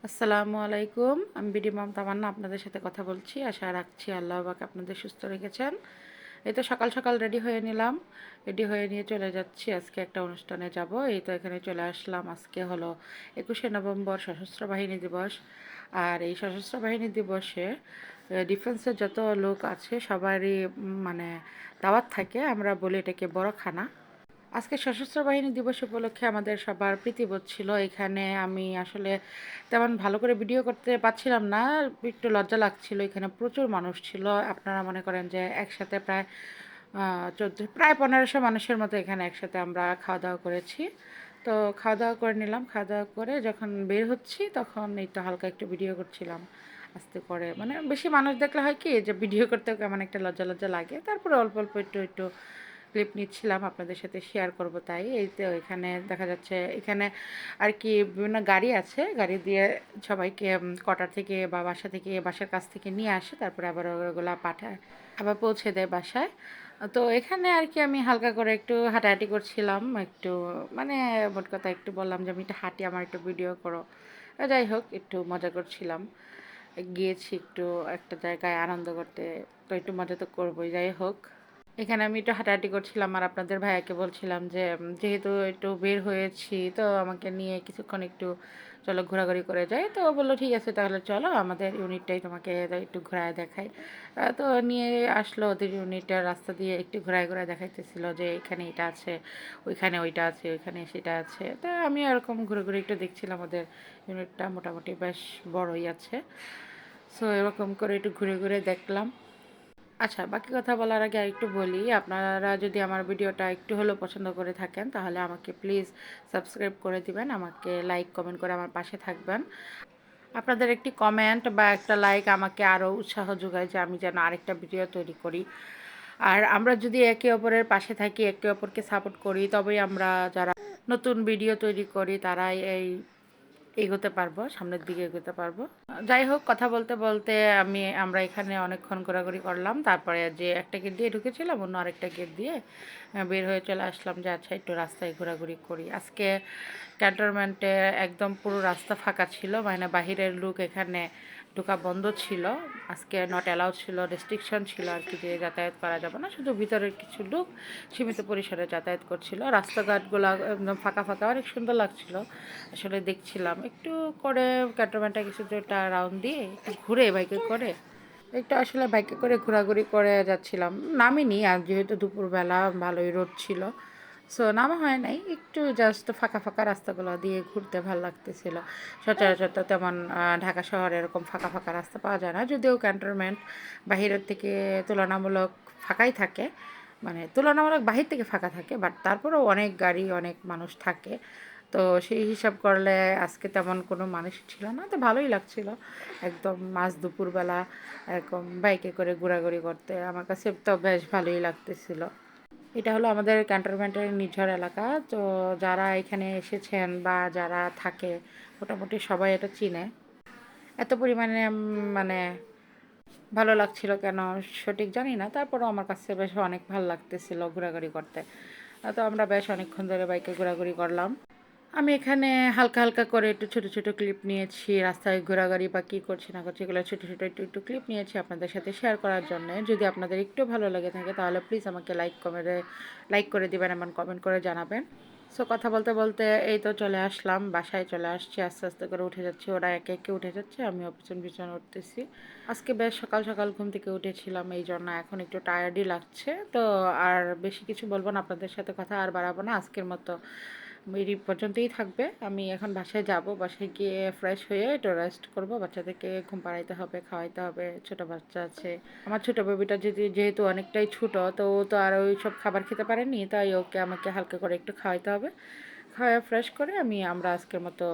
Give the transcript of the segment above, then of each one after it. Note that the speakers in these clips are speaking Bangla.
আসসালামু আলাইকুম। আমি বিডি মম তামান্না আপনাদের সাথে কথা বলছি। আশা রাখছি আল্লাহ পাক আপনাদের সুস্থ রেখেছেন। এই তো সকাল সকাল রেডি হয়ে নিলাম। রেডি হয়ে নিয়ে চলে যাচ্ছি। আজকে একটা অনুষ্ঠানে যাব। এই তো এখানে চলে আসলাম। আজকে হলো 21শে নভেম্বর সশস্ত্র বাহিনী দিবস। আর এই সশস্ত্র বাহিনী দিবসে ডিফেন্সের যত লোক আছে সবারই মানে দাওয়াত থাকে। আমরা বলি এটাকে বড়খানা। আজকে সশস্ত্র বাহিনী দিবস উপলক্ষে আমাদের সবার প্রীতিবোধ ছিল। এখানে আমি আসলে তেমন ভালো করে ভিডিও করতে পারছিলাম না, একটু লজ্জা লাগছিল। এখানে প্রচুর মানুষ ছিল। আপনারা মনে করেন যে একসাথে প্রায় 1500 মানুষের মতো এখানে একসাথে আমরা খাওয়া দাওয়া করেছি। তো খাওয়া দাওয়া করে নিলাম। খাওয়া দাওয়া করে যখন বের হচ্ছি তখন এই তো হালকা একটু ভিডিও করছিলাম আস্তে করে। মানে বেশি মানুষ দেখলে হয় কি যে ভিডিও করতেও কেমন একটা লজ্জা লজ্জা লাগে। তারপরে অল্প অল্প একটু একটু ক্লিপ নিচ্ছিলাম আপনাদের সাথে শেয়ার করব। তাই এই তো এখানে দেখা যাচ্ছে এখানে আর কি বিভিন্ন গাড়ি আছে, গাড়ি দিয়ে সবাইকে কোয়ার্টার থেকে বা বাসা থেকে বাসার কাছ থেকে নিয়ে আসে, তারপরে আবার ওগুলা পাঠায়, আবার পৌঁছে দেয় বাসায়। তো এখানে আর কি আমি হালকা করে একটু হাঁটাহাঁটি করছিলাম, একটু মানে মোট কথা একটু বললাম যে আমি একটু হাঁটি, আমার একটু ভিডিও করো। যাই হোক একটু মজা করছিলাম। গিয়েছি একটু একটা জায়গায় আনন্দ করতে, তো একটু মজা তো করবোই। যাই হোক এখানে আমি একটু হাঁটাহাঁটি করছিলাম আর আপনাদের ভাইয়াকে বলছিলাম যে যেহেতু একটু বের হয়েছি তো আমাকে নিয়ে কিছুক্ষণ একটু চলো ঘোরাঘুরি করে যাই। তো ও বললো ঠিক আছে তাহলে চলো আমাদের ইউনিটটাই তোমাকে একটু ঘোরায় দেখাই। তো নিয়ে আসলো ওদের ইউনিটের রাস্তা দিয়ে একটু ঘোরায় ঘোরায় দেখাইতেছিল যে এখানে এটা আছে, ওইখানে ওইটা আছে, ওইখানে সেটা আছে। তো আমি এরকম ঘুরে ঘুরে একটু দেখছিলাম ওদের ইউনিটটা মোটামুটি বেশ বড়ই আছে। সো এরকম করে একটু ঘুরে ঘুরে দেখলাম। আচ্ছা, বাকি কথা বলার আগে আরেকটু বলি, আপনারা যদি আমার ভিডিওটা একটু হলেও পছন্দ করে থাকেন তাহলে আমাকে প্লিজ সাবস্ক্রাইব করে দিবেন, আমাকে লাইক কমেন্ট করে আমার পাশে থাকবেন। আপনাদের একটি কমেন্ট বা একটা লাইক আমাকে আরও উৎসাহ যোগায় যে আমি যেন আরেকটা ভিডিও তৈরি করি। আর আমরা যদি একে অপরের পাশে থাকি, একে অপরকে সাপোর্ট করি, তবেই আমরা যারা নতুন ভিডিও তৈরি করি তারাই এগোতে পারবো, সামনের দিকে এগোতে পারবো। যাই হোক কথা বলতে বলতে আমরা এখানে অনেকক্ষণ ঘোরাঘুরি করলাম। তারপরে যে একটা গেট দিয়ে ঢুকেছিলাম অন্য আরেকটা গেট দিয়ে বের হয়ে চলে আসলাম যে আচ্ছা একটু রাস্তায় ঘোরাঘুরি করি। আজকে ক্যান্টনমেন্টে একদম পুরো রাস্তা ফাঁকা ছিল, মানে বাহিরের লোক এখানে ঢোকা বন্ধ ছিল। আজকে নট অ্যালাউড ছিল, রেস্ট্রিকশন ছিল আর কি, যে যাতায়াত করা যাবে না, শুধু ভিতরের কিছু লোক সীমিত পরিসরে যাতায়াত করছিল। রাস্তাঘাটগুলো একদম ফাঁকা ফাঁকা, অনেক সুন্দর লাগছিল। আসলে দেখছিলাম একটু করে ক্যান্টনমেন্টে কিছুটা রাউন্ড দিয়ে একটু ঘুরে বাইকে করে একটু আসলে বাইকে করে ঘোরাঘুরি করে যাচ্ছিলাম। নামিনি আর যেহেতু দুপুরবেলা ভালোই রোদ ছিল, সো নামা হয় নাই। একটু জাস্ট ফাঁকা ফাঁকা রাস্তাগুলো দিয়ে ঘুরতে ভালো লাগতেছিল। সচরাচর তো তেমন ঢাকা শহরে এরকম ফাঁকা ফাঁকা রাস্তা পাওয়া যায় না, যদিও ক্যান্টনমেন্ট বাহিরের থেকে তুলনামূলক ফাঁকাই থাকে, মানে তুলনামূলক বাহির থেকে ফাঁকা থাকে, বাট তারপরেও অনেক গাড়ি অনেক মানুষ থাকে। তো সেই হিসাব করলে আজকে তেমন কোনো মানুষ ছিল না, তো ভালোই লাগছিল। একদম মাঝ দুপুরবেলা এরকম বাইকে করে ঘোরাঘুরি করতে আমার কাছে তো বেশ ভালোই লাগতেছিল। এটা হলো আমাদের ক্যান্টনমেন্টের নির্ঝর এলাকা। তো যারা এখানে এসেছেন বা যারা থাকে মোটামুটি সবাই এটা চিনে। এত পরিমাণে মানে ভালো লাগছিল কেন সঠিক জানি না, তারপরেও আমার কাছে বেশ অনেক ভালো লাগতেছিল ঘোরাঘুরি করতে। তো আমরা বেশ অনেকক্ষণ ধরে বাইকে ঘোরাঘুরি করলাম। আমি এখানে হালকা হালকা করে একটু ছোট ছোট ক্লিপ নিয়েছি, রাস্তায় ঘোরাঘুরি বা কী করছি না করছি এগুলো ছোট ছোট একটু একটু ক্লিপ নিয়েছি আপনাদের সাথে শেয়ার করার জন্য। যদি আপনাদের একটু ভালো লেগে থাকে তাহলে প্লিজ আমাকে লাইক করে দিবেন এবং কমেন্ট করে জানাবেন। সো কথা বলতে বলতে এই তো চলে আসলাম, বাসায় চলে আসছি। আস্তে আস্তে করে উঠে যাচ্ছি, ওরা একে একে উঠে যাচ্ছে, আমিও পিছন পিছন উঠতেছি। আজকে বেশ সকাল সকাল ঘুম থেকে উঠেছিলাম, এই জন্য এখন একটু টায়ার্ডই লাগছে। তো আর বেশি কিছু বলবো না, আপনাদের সাথে কথা আর বাড়াবো না। আজকের মতো এই পর্যন্তই থাকবে। আমি এখন বাসায় যাব, বাসায় গিয়ে ফ্রেশ হয়ে একটু রেস্ট করব। বাচ্চাদেরকে ঘুম পাড়াইতে হবে, খাওয়াইতে হবে, ছোটো বাচ্চা আছে। আমার ছোটো বেবিটা যেহেতু অনেকটাই ছোটো, তো ও তো আর ওই সব খাবার খেতে পারেনি, তাই ওকে আমাকে হালকা করে একটু খাওয়াইতে হবে। খাওয়া ফ্রেশ করে আমরা আজকের মতো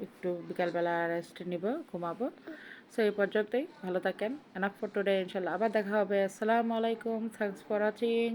একটু বিকালবেলা রেস্ট নিব, ঘুমাবো। সো এই পর্যন্তই, ভালো থাকেন। এনাফ ফর টুডে, ইনশাল্লাহ আবার দেখা হবে। আসসালামু আলাইকুম, থ্যাংকস ফর ওয়াচিং।